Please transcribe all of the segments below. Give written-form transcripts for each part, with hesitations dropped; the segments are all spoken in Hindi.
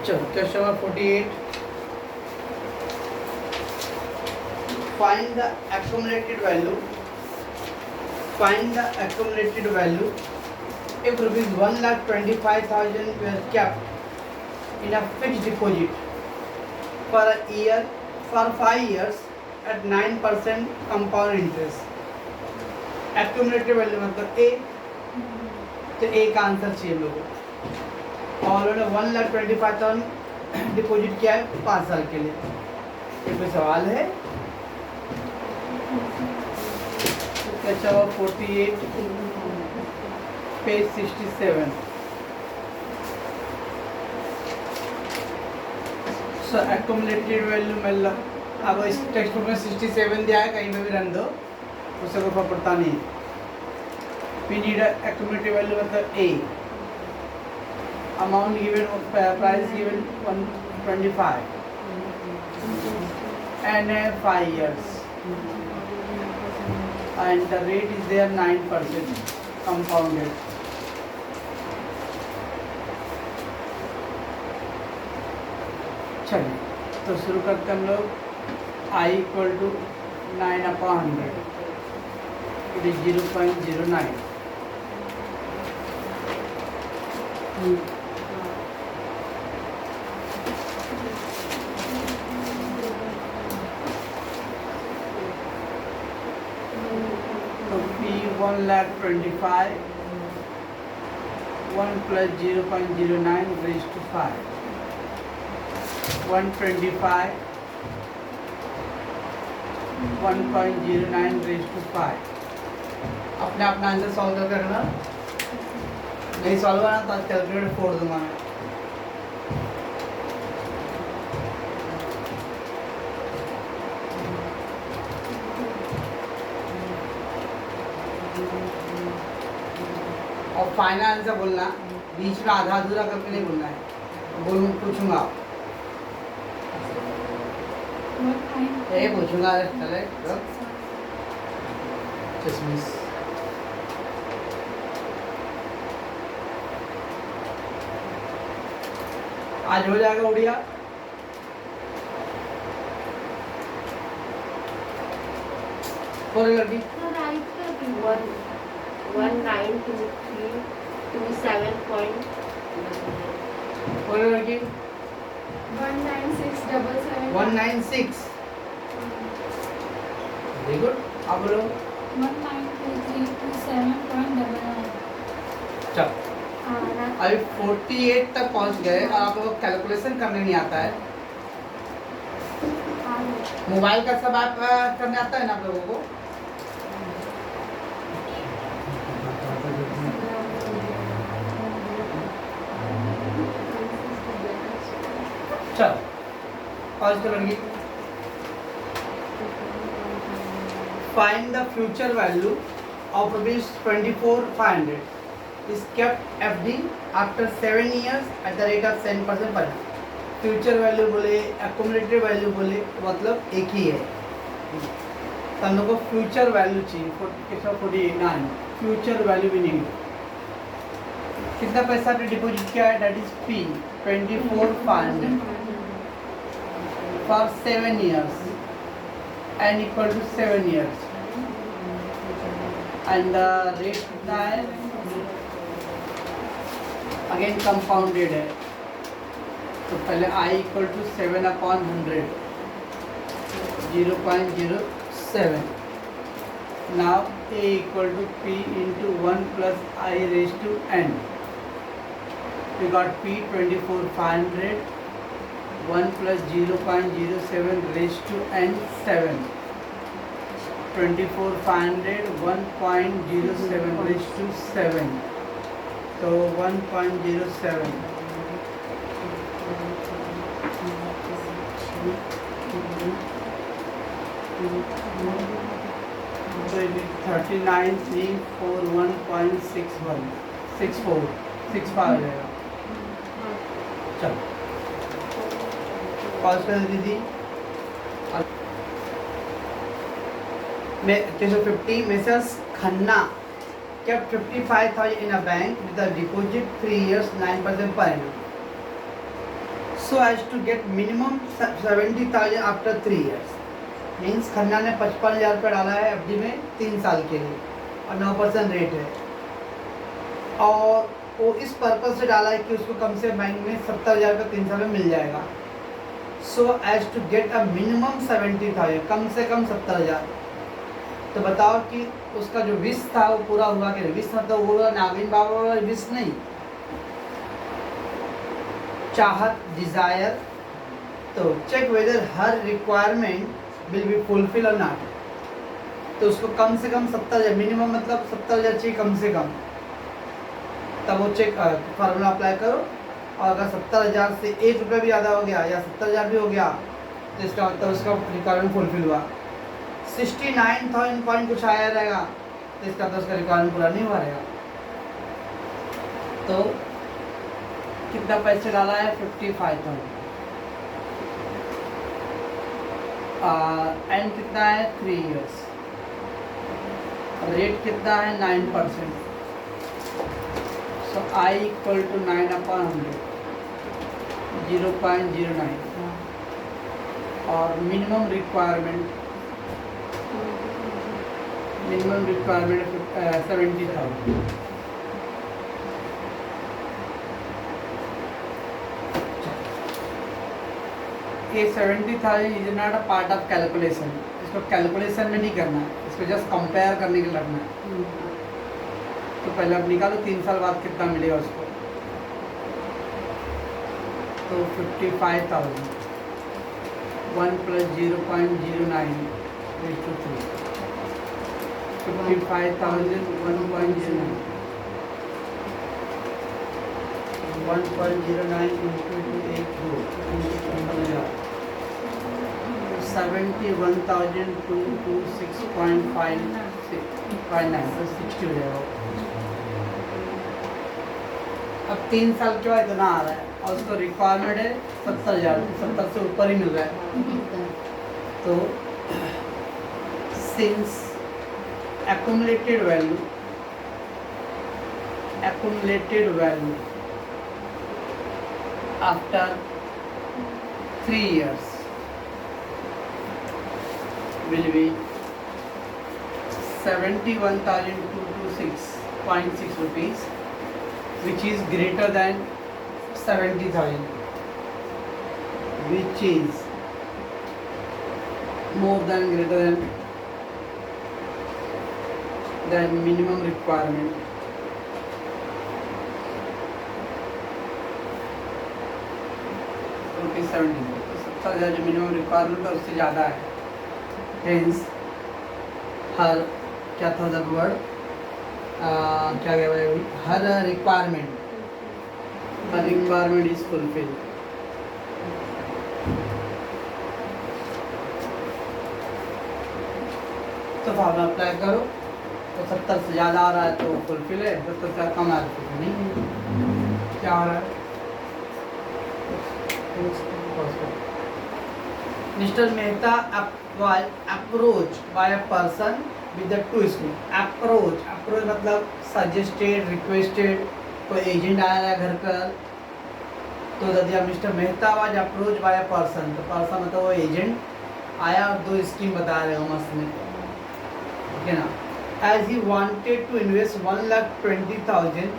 चलो question number 48, find the accumulated value if rupees 1,25,000 were kept in a fixed deposit for a year for 5 years at 9% compound interest. Accumulated value मतलब A, तो A का आंसर चाहिए लोगों को। और उन्होंने 1,25,000 डिपॉजिट किया है 5 साल के लिए। ये कोई सवाल है? अच्छा, 48 पेज 67। सो एक्यूमुलेटेड वैल्यू मिल रहा। अब इस टेक्स्ट बुक में 67 दिया है, कहीं पे भी रन दो, उससे कोई फर्क पड़ता नहीं। वी नीड एक्यूमुलेटेड वैल्यू मतलब A, amount given, price given 125 and 5 years and the rate is there 9% compounded. चलिए तो शुरू करते हम लोग। I equal to 9/100, it is 0.09। तो P 1,25,000 1 plus 0.09 raised to 5, 125 1.09 raised to 5। अपने अपना आंसर सॉल्व कर करना, नहीं सॉल्व करना तो कैलकुलेटर फोड़ दूंगा मैं। और फाइनल आंसर बोलना, बीच में आधा अधूरा करके नहीं बोलना है। बोलूँ पूछूंगा, ये पूछूंगा, चले चश्मिश। आज हो जाएगा उड़िया। बोले लड़की 192327 बोले लड़की 19677 196। Very good. आप बोलो 192327.99। चल अभी 48 तक पहुंच गए और आप लोगों को कैलकुलेशन करने नहीं आता है। मोबाइल का सब आप करने आता है ना आप लोगों को? चलो पॉज करेंगे। Find the future value of ₹24,500 is kept FD after 7 years at the rate of 10% per annum। Future value बोले, एक्यूमुलेटेड वैल्यू बोले, मतलब एक ही है। तो हम लोग को फ्यूचर वैल्यू चाहिए। 49 फ्यूचर वैल्यू भी नहीं। कितना पैसा आपने डिपॉजिट किया है? That is P 24,500 for 7 years and equal to 7 years and the rate कितना है? अगेन कंपाउंडेड है, तो पहले I equal to 7/100 0.07। Now A equal to P into 1 plus I raise to N। We got P 24,500 1 plus 0.07 raised to N 7। 24,500 1.07 raised to 7, so 1.07। So it is 39,341.61 64 आ जाएगा। चलो पॉज कर दीदी। मैं 350 messrs Khanna kept 55,000 in a bank with a deposit 3 years 9% per annum। so as to get minimum 70,000 after 3 years. Means Khanna ने 55,000 रुपये डाला है एफडी में 3 साल के लिए और 9% रेट है, और वो इस पर्पज से डाला है कि उसको कम से बैंक में 70,000 रुपये 3 साल में मिल जाएगा. So as to get a minimum 70,000, कम से कम 70,000. तो बताओ कि उसका जो विश था वो पूरा हुआ कि नहीं? विश मतलब वो नागिन बाबा वाला विश नहीं, चाहत, डिजायर. तो check whether her requirement will be fulfil और नॉट. तो उसको कम से कम 70,000, मिनिमम मतलब 70,000 चाहिए कम से कम, तब वो चेक फार्मूला अप्लाई करो. और अगर 70,000 से 1 रुपये भी ज़्यादा हो गया या 70,000 भी हो गया तो इसका मतलब उसका रिक्वायरमेंट फुलफिल हुआ. 69,000 पॉइंट कुछ आया रहेगा तो इसका तो उसका रिक्वायरमेंट पूरा नहीं हुआ रहेगा. तो कितना पैसे डाला है? 55,000. एंड कितना है? 3 इयर्स. रेट कितना है? 9%. सो I इक्वल टू 9/100, 0.09. और मिनिमम रिक्वायरमेंट 70,000. ये 70,000 is not a part of calculation. इसको कैलकुलेशन में नहीं करना है, इसको जस्ट कंपेयर करने के लिए रखना है. तो पहले आप निकालो 3 साल बाद कितना मिलेगा उसको. तो 55,000 1 + 0.09 is to 3. 55,000 1.09 1.09 into 8 71,226.59 तो 60 हो जाएगा. अब 3 साल के बाद इतना आ रहा है और उसको रिक्वायरमेंट है 70,000, 70 से ऊपर ही मिल रहा है. तो since accumulated value after 3 years will be 71,226.6 rupees, which is greater than 70,000, which is more than greater than minimum requirement. Rupees 70, 70,000 जो मिनिमम रिक्वायरमेंट है उससे ज़्यादा है. हेंस हर क्या था द वर्ड, क्या कह रहे हैं, हर रिक्वायरमेंट इज फुलफिल. तो फॉर्मूला अप्लाई करो. तो 70 से ज़्यादा आ रहा है तो फुलफिल है, 70 से कम आ रहा है तो नहीं. क्या हो रहा है? Mr. Mehta was approached by a person with the two schemes. Approach मतलब suggested, requested. कोई एजेंट आया है घर पर तो दिया mister Mehta was approach by a person. तो पर्सन मतलब वो एजेंट आया और 2 स्कीम बता रहे हो मस्त में, ठीक है ना. As he wanted to invest 1,20,000.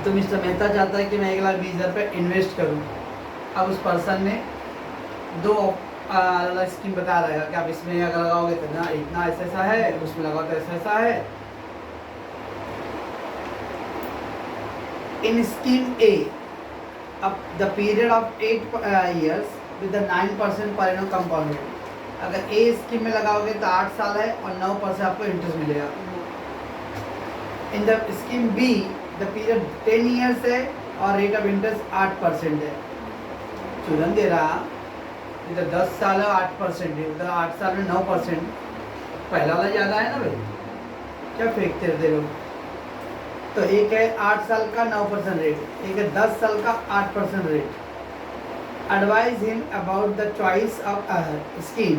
तो मिस्टर मेहता चाहता है कि मैं 1,20,000 रुपये इन्वेस्ट करूं. अब उस पर्सन ने 2 अलग स्कीम बता रहा है कि आप इसमें अगर लगाओगे तो ना इतना ऐसा है, उसमें लगाओ तो ऐसा है. इन स्कीम ए अब the period of 8 years with the 9% per annum compounded. अगर ए स्कीम में लगाओगे तो 8 साल है और 9% आपको इंटरेस्ट मिलेगा. In the scheme be the period 10 years है और रेट ऑफ इंटरेस्ट 8% है. चूरन दे रहा इधर 10 साल है 8% है, उधर 8 साल में 9%. पहला वाला ज़्यादा है ना भाई, क्या फेंकते रहते लोग. तो एक है 8 साल का 9% रेट, एक है 10 साल का 8% rate. Advise him about the choice of scheme.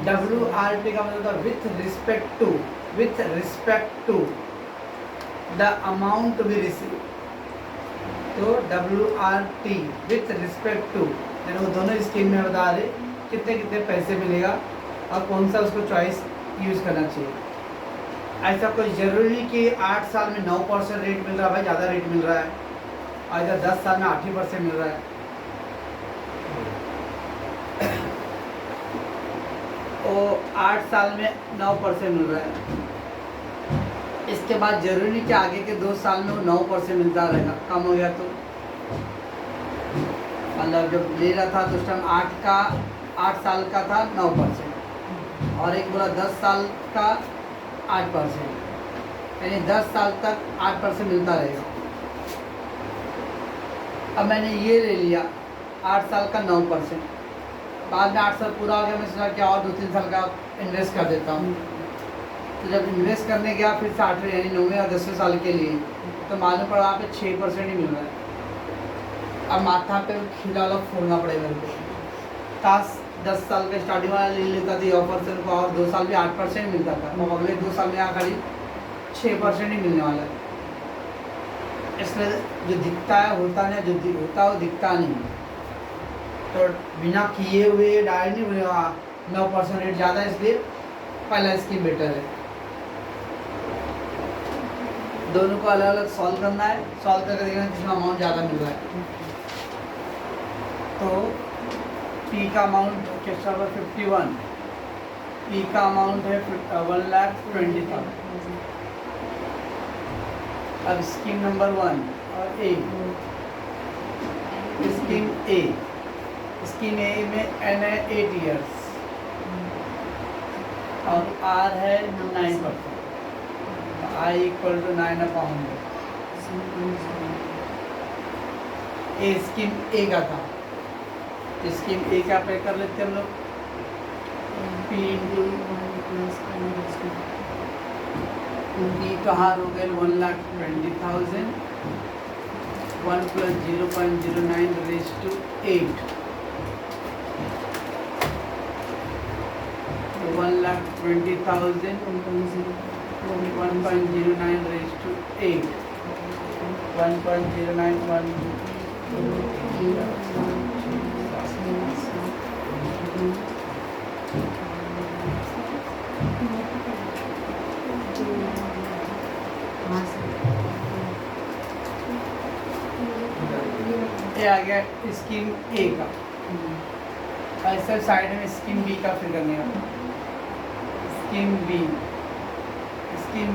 WRP का मतलब with respect to the amount to be receive. तो तो WRT विथ रिस्पेक्ट टू, यानी वो दोनों स्कीम में बता रहे कितने कितने पैसे मिलेगा और कौन सा उसको चॉइस यूज़ करना चाहिए। ऐसा कोई ज़रूरी नहीं कि 8 साल में 9% रेट मिल रहा है, भाई ज़्यादा रेट मिल रहा है, और इधर 10 साल में 8% मिल रहा है। वो 8 साल में 9% मिल रहा है, इसके बाद जरूरी नहीं कि आगे के 2 साल में वो 9% मिलता रहेगा, कम हो गया तो मतलब जब ले रहा था तो उस टाइम 8 साल का था 9%, और एक बोला 10 साल का 8%, यानी 10 साल तक 8% मिलता रहेगा। अब मैंने ये ले लिया 8 साल का 9%, बाद में 8 साल पूरा हो गया, मैं सोचा क्या और 2-3 साल का इन्वेस्ट कर देता हूँ। तो जब इन्वेस्ट करने गया फिर से 8वें यानी 9वें और 10वें साल के लिए, तो मालूम पड़ा वहाँ पे 6% ही मिल रहा है। अब माथा पे खीला वाला फोड़ना पड़ेगा मेरे को। काश 10 साल का स्टार्टिंग वाला ले लेता थी ऑफर से को, और 2 साल भी 8% मिलता था, और अगले 2 साल में यहाँ करीब 6% ही मिलने वाला है। इसलिए जो दिखता है होता नहीं, जो होता है वो दिखता नहीं। तो बिना किए हुए डायरेक्ट नहीं बोले 9% रेट ज़्यादा है, इसलिए पहला स्कीम बेटर है। दोनों को अलग अलग सॉल्व करना है, सॉल्व करके देखना किसमें अमाउंट ज़्यादा मिल रहा है। तो P का अमाउंट कितना होगा 51, P का अमाउंट है 1,20,000। अब स्कीम नंबर 1 और A, scheme A, scheme A में N है 8 years और R है 9%, I equal to 9/100। A scheme A का था, स्कीम ए का पे कर लेते हम लोग P इंटू P कहाँ हो गए 1,20,000, 1 + 0.09 रेज़ टू 8, 1,20,000 1.09 raised to 8, 1.09 ये आ गया स्कीम ए का। ऐसे साइड में स्कीम बी का फिर करने का। स्कीम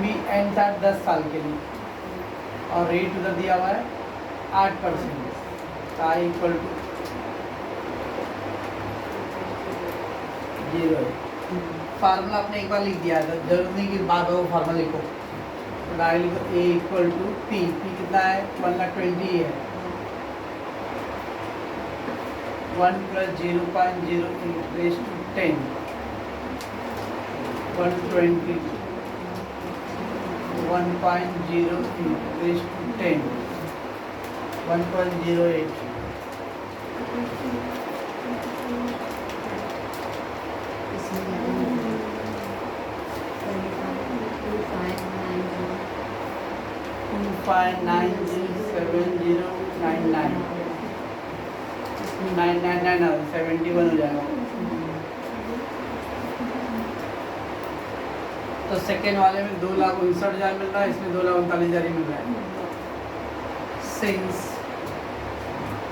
बी एंड था 10 साल के लिए, और रेट उधर दिया हुआ है 8%, आई इक्वल टू 0 है। फार्मूला आपने एक बार लिख दिया था, जरूर नहीं कि बार बार वो फार्मूला लिखो। तो डायरेक्ट लिखो ए इक्वल टू पी कितना है 1,20,000 है, 1 + 0.08 रेज़ टू 10, 120, 1.08 raised to 10, 1.08, $2,590,7099, 999 हो जाएगा। तो सेकेंड वाले में 2,59,000 मिल रहा है, इसमें 2,39,000 मिल रहा है। Since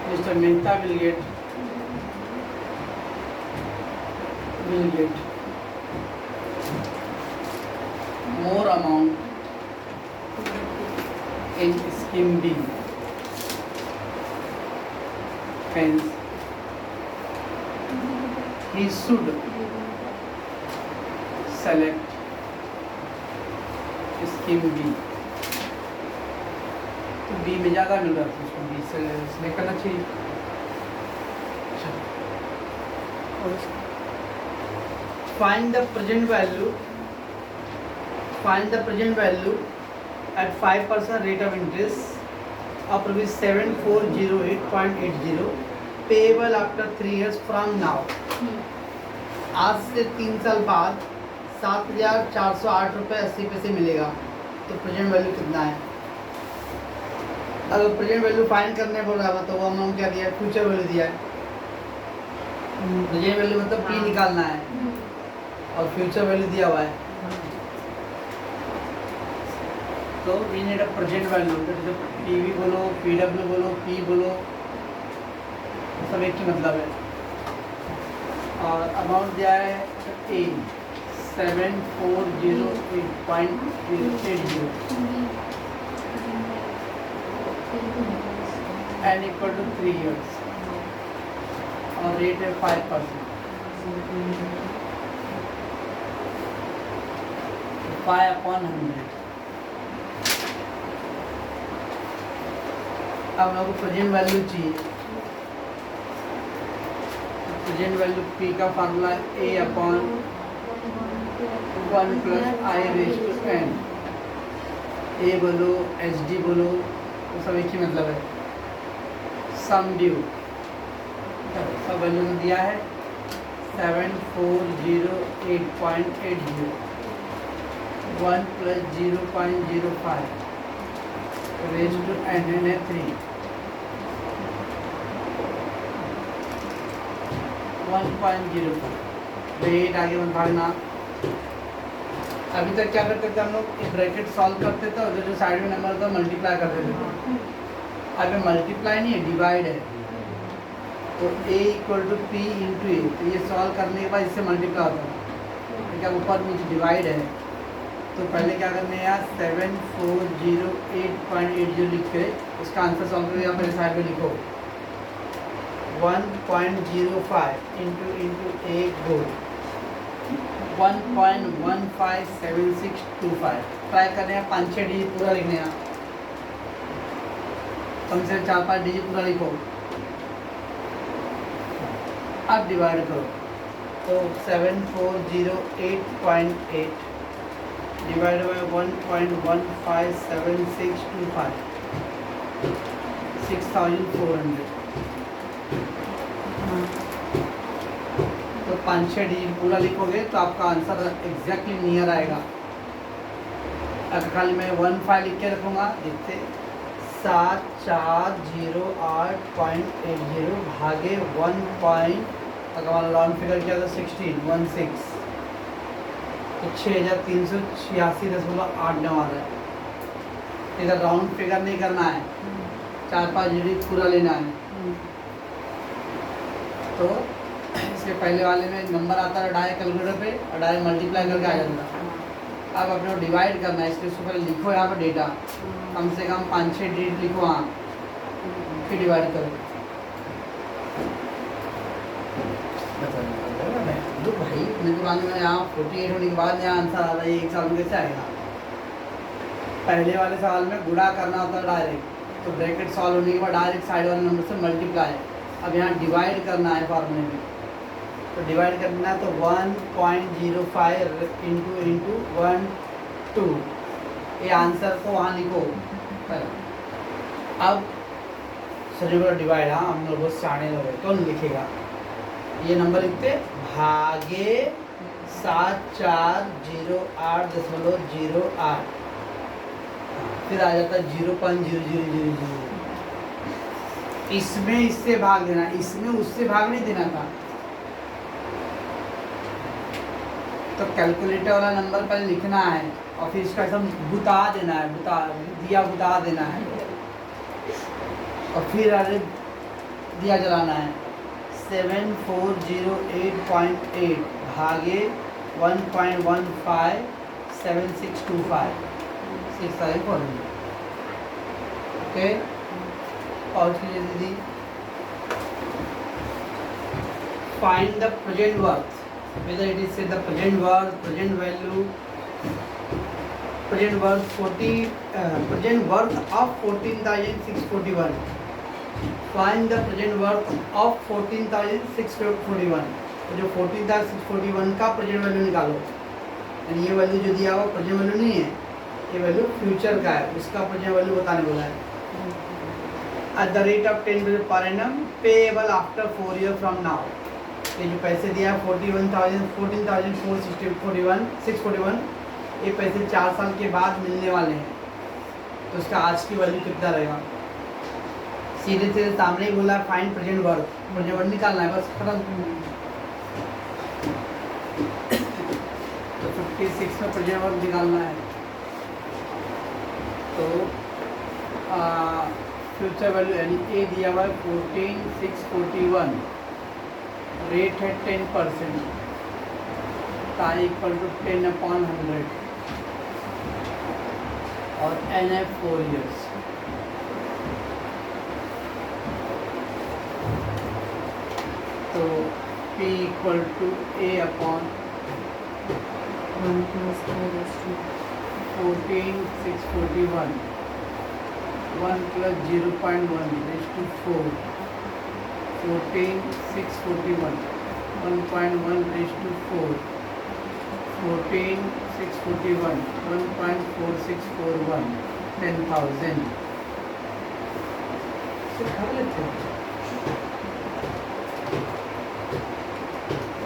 mister Mehta will get more amount in scheme B, hence he should select scheme B. तो बी में ज़्यादा मिल रहा था, उसको बी से सिलेक्ट करना चाहिए। Find the present value at 5% rate of interest of ₹7408.80 payable after 3 years from now. आज से 3 साल बाद 7,408 रुपये 80 पैसे मिलेगा। तो प्रेजेंट वैल्यू कितना है अगर प्रेजेंट वैल्यू फाइंड करने बोल रहा है तो वो हमने क्या दिया है, फ्यूचर वैल्यू दिया है। प्रेजेंट वैल्यू मतलब पी निकालना है और फ्यूचर वैल्यू दिया हुआ है, तो we need a present value. जैसे पीवी बोलो, पीडब्ल्यू बोलो, पी बोलो, सब एक ही मतलब है। और अमाउंट दिया है ए 7408.080 एंड इक्वल टू 3 years और रेट है 5%। 5/100। अब हम लोग को प्रेजेंट वैल्यू चाहिए। प्रेजेंट वैल्यू पी का फार्मूला A/1 + i⁻n। ए बोलो, एच डी बोलो, वो सब एक ही मतलब है। सम ड्यू सब वैल्यू में दिया है 7408.80, 1 + 0.05 रेज़ टू n है 3, 1.04 8 आगे वन भागना। अभी तक क्या करते थे हम लोग, एक ब्रैकेट सॉल्व करते थे और जो साइड में नंबर था मल्टीप्लाई कर देते थे। अब मल्टीप्लाई नहीं है, डिवाइड है। तो a = p × a, तो ये सॉल्व करने के बाद इससे मल्टीप्लाई होता है। क्या ऊपर नीचे डिवाइड है, तो पहले क्या करने हैं यार, 7408.80 लिख के इसका आंसर सॉल्व करो। यहाँ पर साइड में लिखो 1.05 into a goal 1.157625। ट्राई करने हैं 5-6 डिजिट पूरा लिखने हैं, कम से 4-5 डिजिट पूरा लिखो। अब डिवाइड करो, तो 7408.8 डिवाइड बाय 1.157625 6400। तो 5-6 डिजिट पूरा लिखोगे तो आपका आंसर एग्जैक्टली नियर आएगा। अगर खाली मैं 15 लिख के रखूँगा, देखते 7408.80 भागे 1 पॉइंट, अगर हमारा राउंड फिगर किया था 16 तो 6386.89 आ रहा है। इधर राउंड फिगर नहीं करना है, 4-5 डिजिट पूरा लेना है। तो इसके पहले वाले में नंबर आता है डायरेक्ट कैलकुलेटर पे और डायरेक्ट मल्टीप्लाई करके आ जाता है। अब अपने को डिवाइड करना है, इसलिए उसको पहले लिखो यहाँ पर डेटा, कम से कम 5-6 डिजिट लिखो वहाँ, फिर डिवाइड करो। तो भाई मेरे को में यहाँ 48 होने के बाद यहाँ आंसर आ रहा है, एक साल में कैसे आएगा। पहले वाले सवाल में गुणा करना होता है डायरेक्ट, तो ब्रैकेट सॉल्व होने के बाद डायरेक्ट साइड वाले नंबर से मल्टीप्लाई। अब यहाँ डिवाइड करना है फार्मूले में, तो डिवाइड करना है तो 1.05 इंटू 1 2, ये आंसर को वहाँ लिखो। अब सभी को डिवाइड, हाँ हम लोग बहुत सियाने लोग हैं, कौन लिखेगा ये नंबर लिखते भागे 7408.08, फिर आ जाता है 0.0000। इसमें इससे भाग देना, इसमें उससे भाग नहीं देना था। तो कैलकुलेटर वाला नंबर पहले लिखना है और फिर इसका सब बुता देना है, बुता देना है और फिर आगे दिया जलाना है। 7408.8 भागे 1.157625 6 सारे फॉर्मूले। ओके, और कीजिए दीदी। Find the present worth, whether it is say the present worth, present value, present worth of 14,641. Find the present worth of 14,641। तो जो 14,641 का प्रेजेंट वैल्यू निकालो, यानी ये वैल्यू जो दिया हुआ प्रेजेंट वैल्यू नहीं है, ये वैल्यू फ्यूचर का है, उसका प्रेजेंट वैल्यू बताने बोला है। At the rate of 10% per annum payable after 4 years from now। ये जो पैसे दिया है 14,641, ये पैसे 4 साल के बाद मिलने वाले हैं, तो उसका आज की वैल्यू कितना रहेगा। सीधे सीधे सामने ही बोला फाइंड प्रेजेंट वर्ड निकालना है बस खत्म। तो 56 में प्रेजेंट वर्ड निकालना है। तो फ्यूचर वैल्यू यानी ए दिया हुआ है 14,641, रेट है 10%, टाइम इक्वल टू 10/100 और एन है 4 years। तो P equal to A/1 plus A raised to 14,641, 1 plus 0.1 raised to 4, 14,641, 1.1 raised to 4, 14,641, 1.4641, 10,000। से कर लेते हैं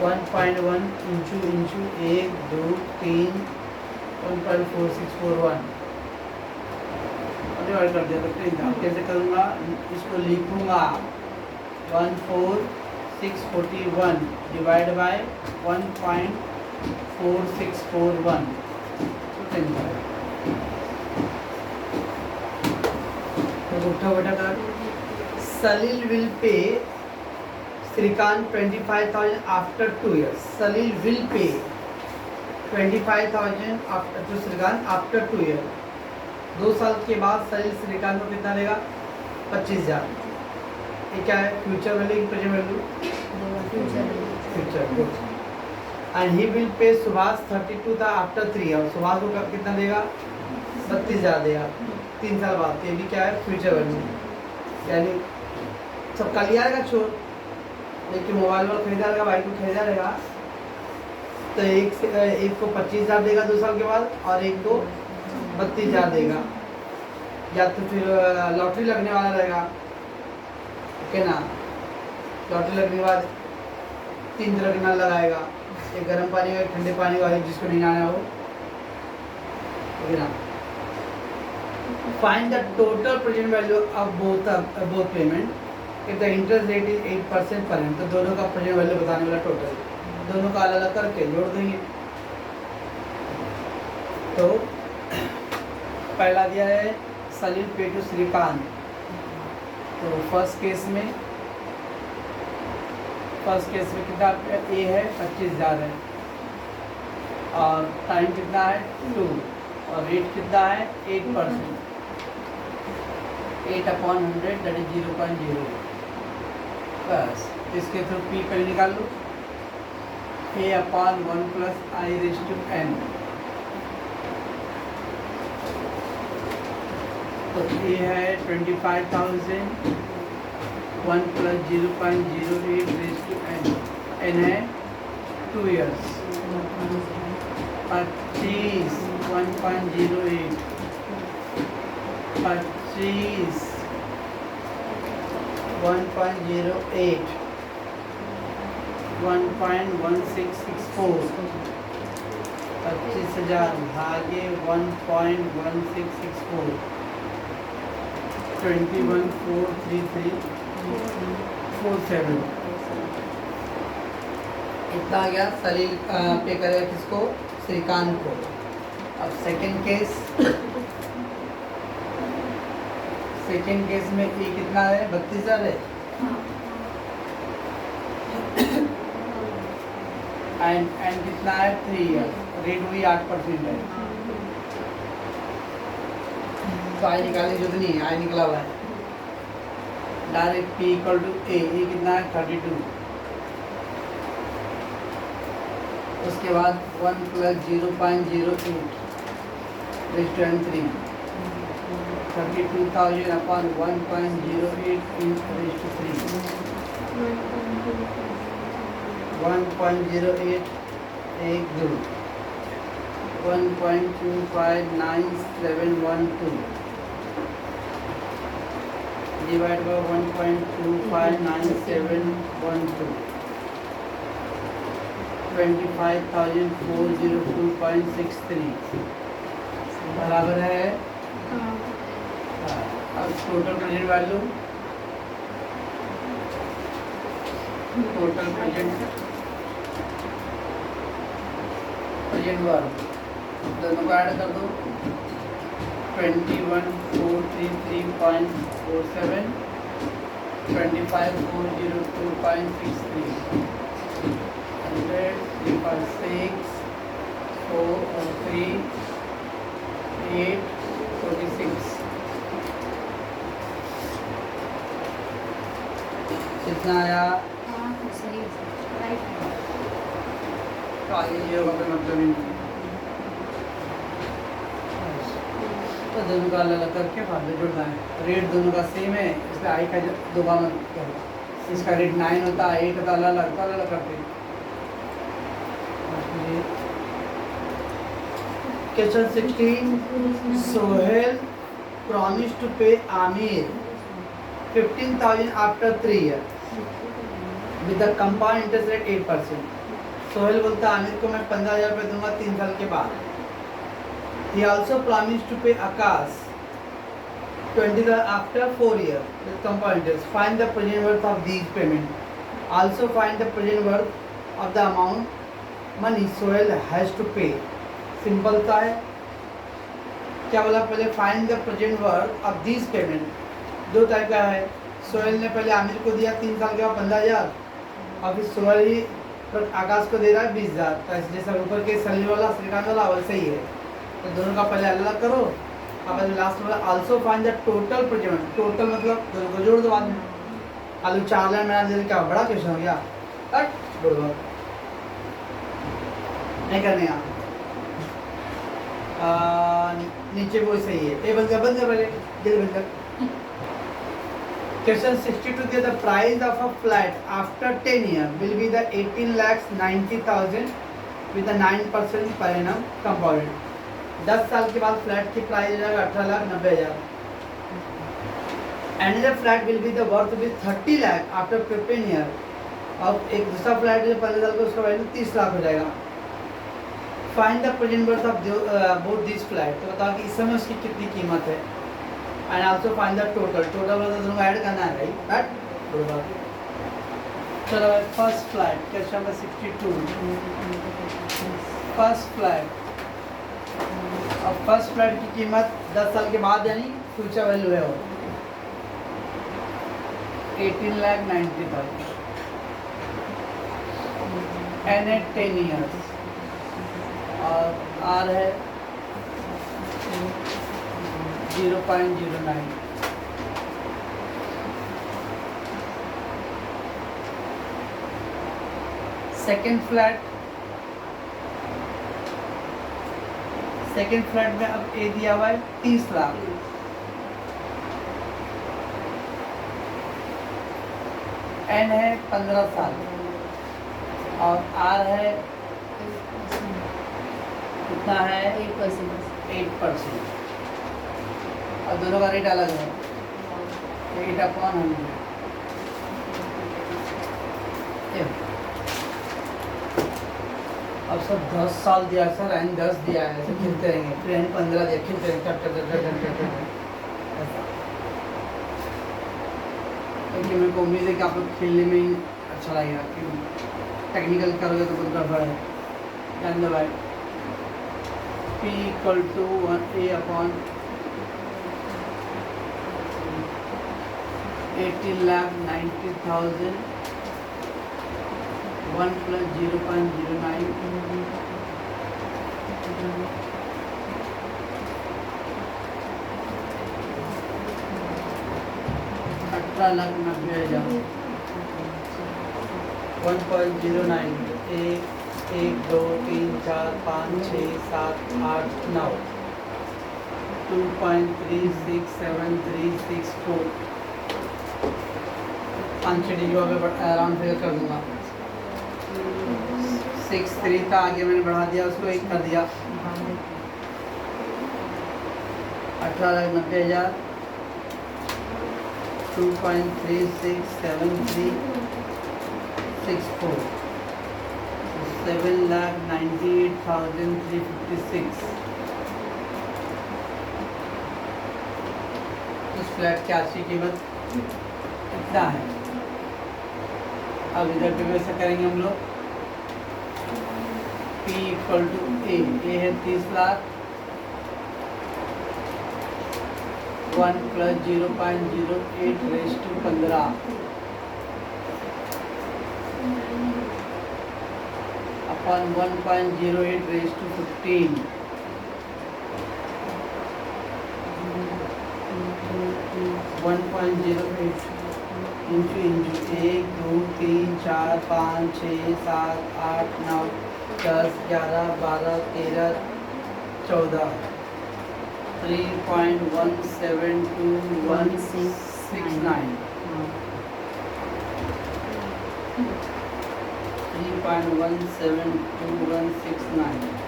1.1 इंचू 1 2 3 1.4641 डिवाइड कर दिया। तो कैसे करूँगा, इसको लिखूँगा 14,641 डिवाइड बाय 1.4641। तो उठा बेटा कर। Salil will pay Shrikant 25,000 after 2 years। Salil will pay 25,000 after two Shrikant after 2 years। 2 साल के बाद सलील श्रीकांत को कितना देगा? 25,000। ये क्या है? फ्यूचर वैल्यू की present value? Future. And he will pay Subhash 32 था आफ्टर 3 years। सुभाष को कितना देगा? 32,000 देगा 3 साल बाद। ये भी क्या है? Future value. यानी सब कल ही आएगा छोड़, लेकिन मोबाइल वाला खरीदा रहेगा, बाइक को खरीदा रहेगा, तो एक को 25,000 देगा 2 साल के बाद और एक को 32,000 देगा। या तो फिर लॉटरी लगने वाला रहेगा, ओके ना। लॉटरी लगने के बाद 3 तरह के नल लगाएगा, एक गर्म पानी का, एक ठंडे पानी का, जिसको नहीं आना हो, ओके ना। Find the total present value of both payment if the interest rate is 8% per annum. तो दोनों का प्रेजेंट वैल्यू बताने वाला टोटल, दोनों का अलग अलग करके जोड़ देंगे। तो पहला दिया है सलील पे टू श्रीकांत। तो फर्स्ट केस में कितना ए है? 25,000 है और टाइम कितना है? 2 और रेट कितना है? 8%, 8/100 दैट इज 0.0। बस इसके थ्रू पी पहले निकाल लो। A/1 plus I raised to n। तो ये है 25,000, 1 plus 0.08 raised to n। n है 2 years। 25 1.08 25 1.08 1.1664 25,000 भागे 1.1664 21,433,47 इतना आ गया। सलील पे करेगा किसको? श्रीकांत को। अब सेकंड केस में ये कितना है? 32,000 है। एंड कितना है? 3 years। रेट हुई 8% है। तो आई निकालने की जरूरत नहीं है, आई निकला हुआ है direct. P equal to A, ये कितना है? 32। उसके बाद 1 plus 0.08 raised to n3, 32,000 upon 1.08 raised to 3, 1.08 1 2 1.259712 divided by 1.259712 25,402.63 बराबर है। अब total present value total present work दोनों को ऐड कर दो 21,433.47 25,402.63 100 356 4 3 8 46 कितना आया? हाँ तो सही है सर, राइट है। तो आगे ये होगा कोई मतलब ही नहीं। तो दोनों का अलग अलग करके फार्मूला जुड़ना है। रेट दोनों का सेम है, इसलिए आई का दोबारा करो। इसका रेट 9 होता है, 8 होता अलग अलग, तो अलग अलग करते हैं। क्वेश्चन 16, सोहेल प्रॉमिस टू पे Aamir 15,000 after 3 year with the compound interest rate 8%। Sohail बोलता है आमिर को मैं 15,000 रुपये दूंगा 3 साल के बाद। He also promised to pay Akash 20,000 after 4 years with compound interest. Find the present worth of these payment. Also find the present worth of the amount money Sohail has to pay. Simple सा है। क्या बोला पहले find the present worth of these payment। दो टाइप का है। सोहेल ने पहले आमिर को दिया 3 साल के बाद 15,000 और फिर सोहेल ही आकाश को दे रहा है 20,000। तो जैसा ऊपर के सलील वाला श्रीकांत वाला वैसे ही है। तो दोनों का पहले अलग अलग करो, अब लास्ट में also find the total present. Total मतलब दोनों को जोड़ दो बाद में। आलू 4 लाइन बना दे, क्या बड़ा क्वेश्चन हो गया। कट जोड़ नहीं करने का नीचे वो सही है। ये बंद कर पहले जल्दी बंद कर। क्वेश्चन 62 दिया the price of a flat after 10 year will be the 18,90,000 with 9% per annum compound. 10 साल के बाद फ्लैट की प्राइस हो जाएगा 18,90,000। And flat will be the worth with 30 lakh after 15 year. अब एक दूसरा फ्लैट जो 15 साल का उसका वैल्यू 30 लाख हो जाएगा। Find the present worth of both this flat. तो बताओ कि इस समय उसकी कितनी कीमत है। And also find the total. Total मतलब दोनों को ऐड करना है भाई। राइट चलो भाई first flat question number 62। First flat, अब फर्स्ट फ्लैट की कीमत 10 साल के बाद यानी फ्यूचर वैल्यू है वो 18,90,000 एन है 10 ईयर्स और आर है 0.09। सेकेंड फ्लैट में अब ए दिया हुआ है 30 लाख। एन है 15 साल और आर है कितना है 8%। और दोनों का रेट अलग है 8/100। अब सब 10 साल दिया सर, एन 10 दिया है, ऐसे खेलते रहेंगे। फिर एन 15 दिया, खेलते रहेंगे ऐसा। क्योंकि मेरे को उम्मीद है कि आप लोग खेलने में ही अच्छा लगेगा, कि टेक्निकल करोगे तो बहुत गड़बड़ है। ध्यान दो भाई। P = 1A/18,90,000 1 + 0.09 18,90,000 1.09 1 2 3 4 5 6 7 8 9 2.367364 5 डिजिट आराम से कर दूंगा। 63 था, आगे मैंने बढ़ा दिया, उसको 1 कर दिया। 18,90,000 2.367364 7,98,356। उस फ्लैट की आज की कीमत कितना है? अब इधर पे वैसे करेंगे हम लोग P इक्वल टू ए है 30 लाख 1 प्लस 0.08 रेज टू 15 अपन 1.08 रेज टू 15 1.08 इंचू इंचू 1 2 3 4 5 6 7 8 9 10 11 12 13 14 3.172169 3.172169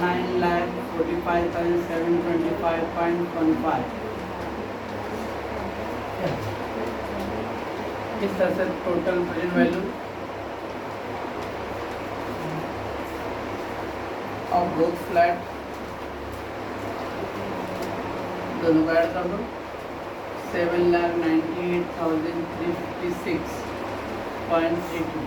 9,45,725.15 इस तरह से total present value of both flat दोनों का ऐड कर दो 7,98,356.82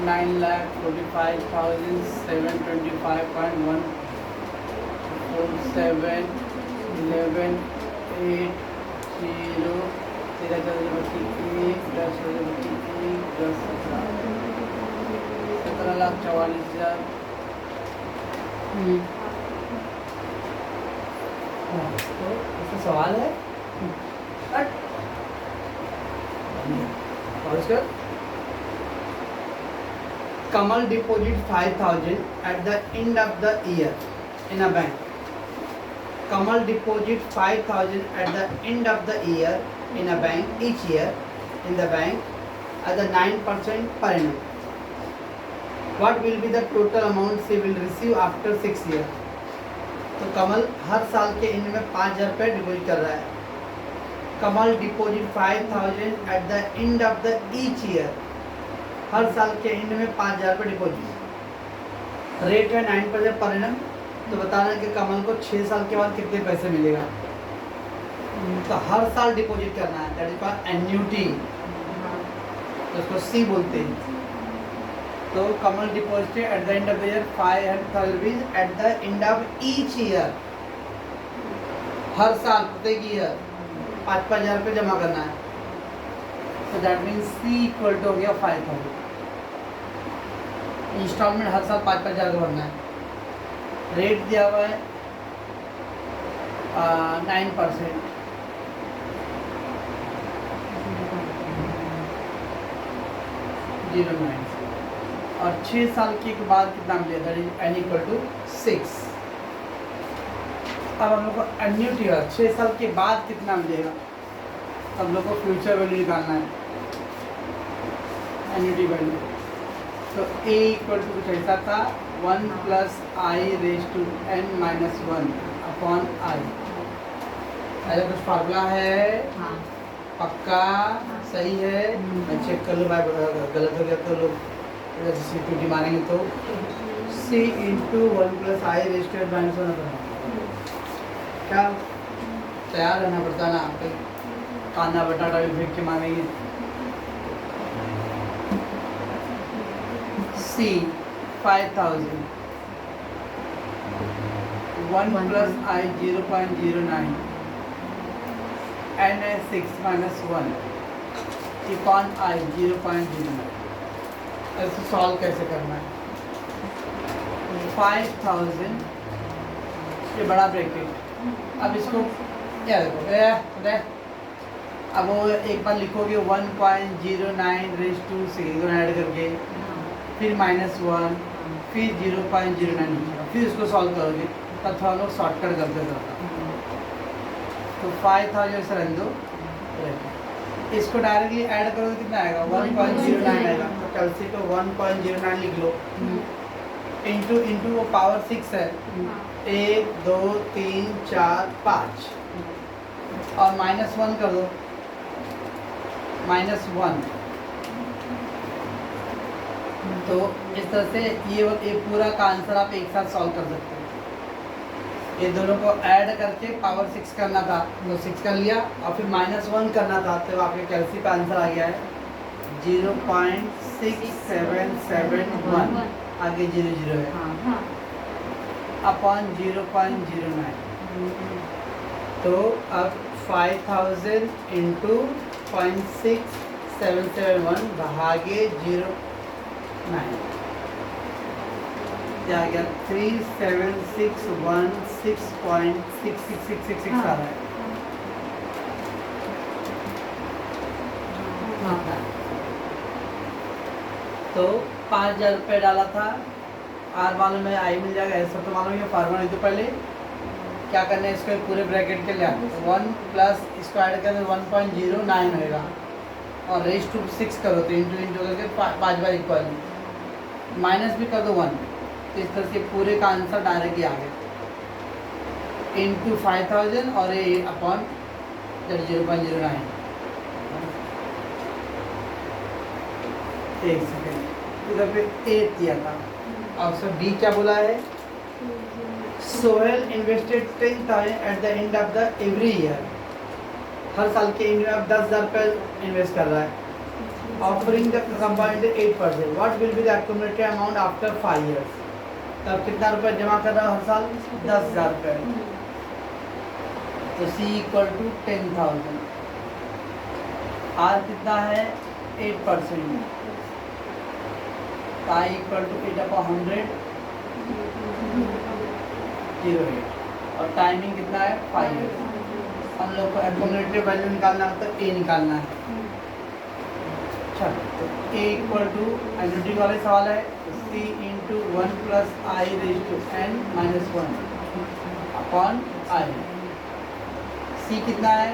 9,45,725.147 11 8 0 17,44,000 तो इसका सवाल है Kamal deposit 5,000 at the end of the year in a bank. Kamal deposit 5,000 at the end of the year in a bank each year in the bank at the 9% per annum. What will be the total amount she will receive after 6 years? तो कमल हर साल के एंड में 5,000 रुपये डिपॉजिट कर रहा है. Kamal deposit 5,000 at the end of the each year. हर साल के एंड में 5,000 रुपये डिपॉजिट. रेट है 9% पर एनम. तो बताना कि कमल को 6 साल के बाद कितने पैसे मिलेगा. तो हर साल डिपॉजिट करना है, दैट इज कॉल्ड एन्युटी. तो उसको सी बोलते हैं. तो Kamal deposit at the end of the year 500,000 rupees at the end of each year. हर साल प्रत्येक ईयर 5,000 रुपये जमा करना है. तो that means C equal to हो गया 5,000. इंस्टॉलमेंट हर साल 5,000 का भरना है. रेट दिया हुआ है 9%. और 6 साल के बाद कितना मिलेगा, that is n equal to 6. अब हम लोग को एन्युटी है 6 साल के बाद कितना मिलेगा. हम लोग को फ्यूचर वैल्यू निकालना है, एन्युटी वैल्यू. तो ए इक्वल टू कुछ ऐसा था 1 plus I raise to n minus 1 upon I. ऐसा कुछ फार्मूला है. हाँ. पक्का सही है. मैं चेक कर लो भाई, गलत हो गया तो लोग सी मारेंगे. तो C into 1 plus I raise to n minus 1 upon क्या तैयार रहना पड़ता है ना. कांदा बटाटा भी फेंक के मारेंगे. सी 5,000 1 प्लस आई 0.09 एन है 6 माइनस 1 अपॉन आई 0.09. ऐसे सॉल्व कैसे करना है. 5,000 ये बड़ा ब्रैकेट. अब इसको क्या देखो अब वो एक बार लिखोगे 1.09 रेज टू 6 ऐड करके, फिर -1, फिर 0.09 लिखेगा, फिर इसको सॉल्व करोगे. तब थोड़ा लोग शॉर्टकट करते रहता. तो 5,000 से रख दो. इसको डायरेक्टली ऐड करोगे कितना आएगा 1.09 आएगा. तो कैलसी को 1.09 लिख लो. इंटू इंटू वो पावर 6 है. 1 2 3 4 5 और -1 कर दो. -1. तो इस तरह से ये पूरा का आंसर आप एक साथ सॉल्व कर सकते हो. ये दोनों को ऐड करके पावर 6 करना था, तो 6 कर लिया और फिर -1 करना था, तो आपके कैलसी का आंसर आ गया है 0.6771, आगे 00 है हाँ हाँ अपॉन 0.09। तो अब 5000 इंटू 0.6771 भागे 09 क्या आ गया 3761.66666 आ रहा है। हाँ तो 5000 रुपये डाला था, आर मालूम है आई मिल जाएगा, ऐसा तो मालूम है फार्मूला। नहीं तो पहले क्या करना है, इसको पूरे ब्रैकेट के लिए 1 प्लस इसको ऐड करके 1.09 होएगा और रेस टू 6 करो तो इंटू इंटू करके 5 बार इक्वल, माइनस भी कर दो 1, तो इस तरह से पूरे का आंसर डायरेक्ट ही आ गया इंटू 5000 और ये अपॉन 0.09। एक सेकेंड, इधर पे ए दिया था, ऑप्शन बी क्या बोला है, Sohail invested 10,000 at the end of the every year, हर साल के एंड में आप 10,000 रुपये इन्वेस्ट कर रहा है, offering the compound 8%, what will be the accumulated amount after 5 years. तब कितना रुपये जमा कर रहा है हर साल, 10,000 रुपये। तो सी इक्वल टू 10,000, आर कितना है 8%, आई इक्वल टू 8/100 08 और टाइमिंग कितना है 5 इयर्स। हम लोग को एक्यूमुलेटेड वैल्यू निकालना है तो ए निकालना है। चलो तो ए इक्वल टू एनुटी वाले सवाल है, C into 1 plus I raise to n minus 1 upon I. C कितना है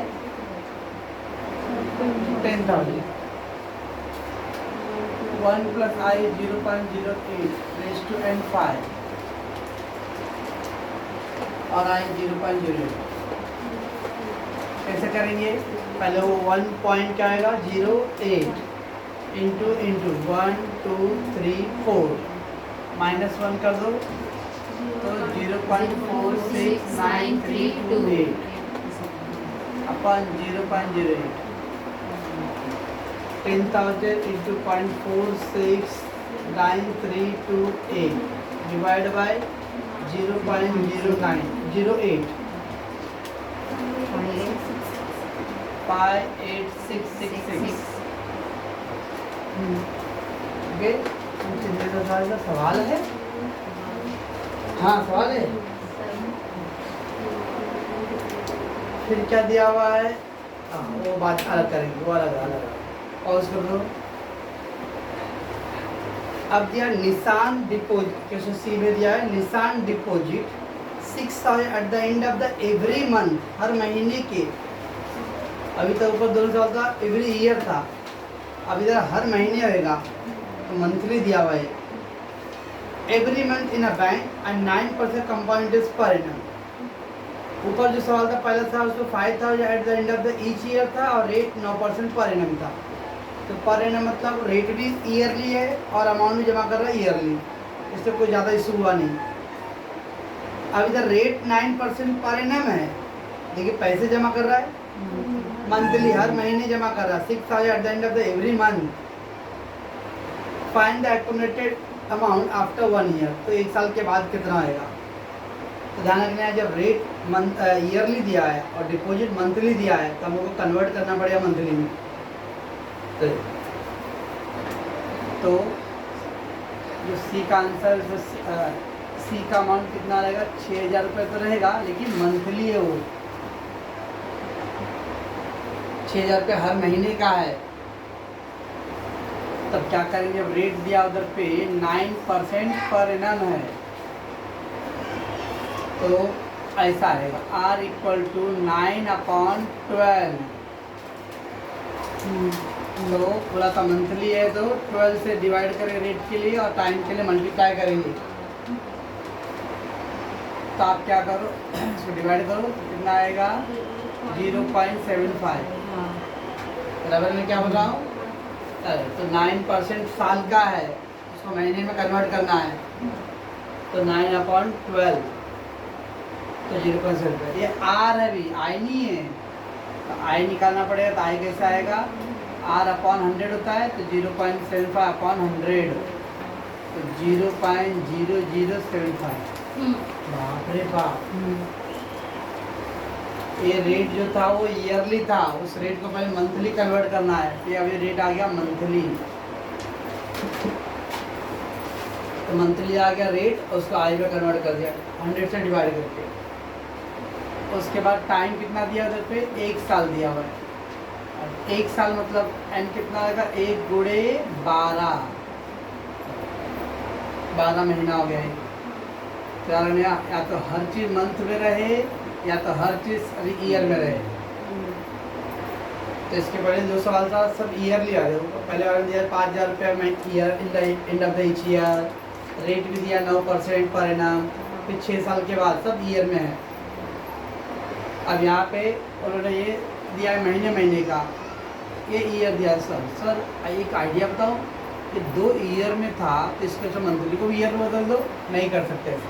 10,000, 1 plus I 0.08 raise to n 5 और आई 0.08। कैसे करेंगे, पहले वो 1 पॉइंट क्या आएगा 08 इंटू इंटू 1 2 3 4 माइनस 1 कर दो तो 0.469328 अपन 0.08, 10,000 इंटू 0.469328 डिवाइड बाय 0.0908 58666। ओके, का सवाल है, हाँ सवाल है। फिर क्या दिया हुआ है, हाँ वो बात अलग करेंगे, वो अलग अलग पॉज कर दो। अब दिया निशान डिपॉजिट, क्वेश्चन सी में दिया है Nishan deposit 6,000 at the end of the every month, हर महीने के। अभी तक ऊपर 2 साल था एवरी ईयर था, अब इधर हर महीने होएगा तो मंथली दिया हुआ है। Every month in a bank and 9% compound interest per annum. ऊपर जो सवाल था पहला था उसको 5,000 at the end of the each year था और रेट 9% पर एनम था। तो पर एनम मतलब रेट भी ईयरली है और अमाउंट भी जमा कर रहा है ईयरली, इससे कोई ज़्यादा इशू हुआ नहीं। अब इधर रेट 9% पर एनम है, देखिए पैसे जमा कर रहा है मंथली, हर महीने जमा कर रहा है 6,000 at the end of the every month. Find the accumulated amount after 1 year, तो 1 साल के बाद कितना आएगा। तो ध्यान रखना है जब रेट ईयरली दिया है और डिपॉजिट मंथली दिया है तो हमको कन्वर्ट करना पड़ेगा मंथली में। तो जो सी का आंसर, जो सी का अमाउंट कितना रहेगा 6,000 रुपये तो रहेगा, लेकिन मंथली है वो 6,000 रुपये हर महीने का है। तब क्या करेंगे, जब रेट दिया उधर पे 9% पर एनम है तो ऐसा आएगा R इक्वल टू 9/12। तो पूरा का मंथली है तो 12 से डिवाइड करेंगे रेट के लिए और टाइम के लिए मल्टीप्लाई करेंगे। तो आप क्या करो, इसको डिवाइड करो तो कितना आएगा 0.75। बराबर में क्या बोल रहा हूँ, तो 9% साल का है, उसको महीने में कन्वर्ट करना है। तो 9/12 तो 0.75 ये आर है भी, आई नहीं है, तो आई निकालना पड़ेगा। तो आई कैसे आएगा, आर अपॉन 100 होता है, तो 0.75 अपॉन 100, तो 0.0075। बाप रे बाप, ये रेट जो था वो ईयरली था, उस रेट को पहले मंथली कन्वर्ट करना है। ये अभी रेट आ गया मंथली, तो मंथली आ गया रेट, उसको आई में कन्वर्ट कर दिया 100 से डिवाइड करके। उसके बाद टाइम कितना दिया उधर पे, 1 साल दिया हुआ है। 1 साल मतलब एन कितना आएगा, 1 गुणे 12 महीना हो गया है। कारण या तो हर चीज़ मंथ में रहे या तो हर चीज़ ईयर में रहे। तो इसके पहले 2 सवाल था सब ईयरली आ गए। पहले वाले दिया 5,000 रुपये में year in the end of the each year, rate भी दिया 9% पर एनम, फिर 6 साल के बाद सब ईयर में है। अब यहाँ पे उन्होंने ये दिया है महीने महीने का, ये ईयर दिया है। सर एक आइडिया बताओ कि 2 ईयर में था तो इसके तो मंथली को भी ईयर में बदल दो, नहीं कर सकते ऐसा।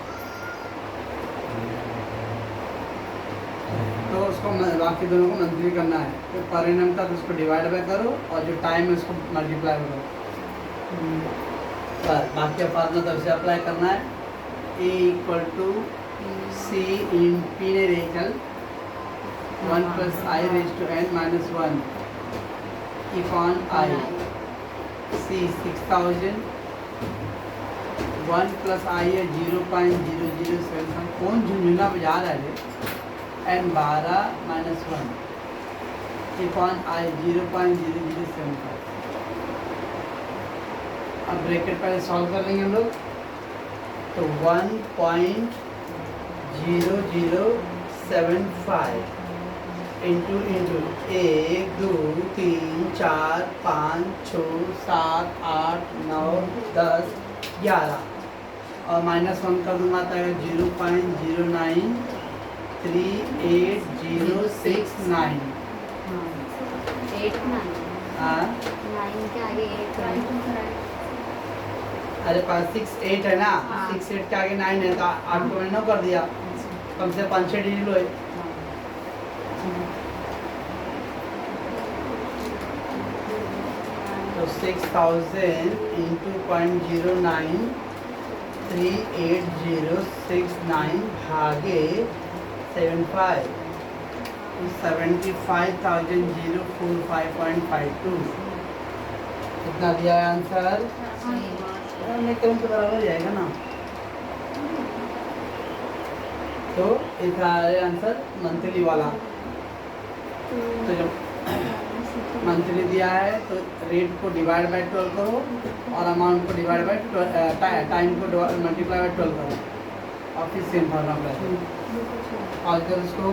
तो उसको बाकी दोनों को मंथली करना है, तो पर एनम था तो उसको डिवाइड बाय करो और जो टाइम है उसको मल्टीप्लाई करो। पर बाकी फार्मूला तब से अप्लाई करना है, A equal to C in P ने रेखल 1 plus I raised to n minus 1 upon I. C 6,000 1 plus I है 0.0075। कौन झुंझुना बजा रहा है, n 12 minus 1 upon I 0.0075। अब ब्रैकेट पहले सॉल्व कर लेंगे हम लोग, तो 1.0075 इंटू 1 2 3 4 5 6 7 8 9 10 11 और -1 कर दूंगा तो 0.093809। हाँ अरे पास 6 8 है ना, 6 8 के आगे 9 है, तो 8 को मैंने 9 कर दिया, कम से 5-6 डिजिट लो है। तो 6,000 इंटू 0.093809 भागे 75, 75,045.52 कितना दिया है आंसर? नहीं करूँ तो बराबर जाएगा ना। तो ये था आंसर मंथली वाला। तो जब मंथली दिया है तो रेट को डिवाइड बाय 12 करो और अमाउंट को डिवाइड बाय टाइम को मल्टीप्लाई बाय 12 करो और फिर सेम फॉर्मूला अप्लाई करो। और जब उसको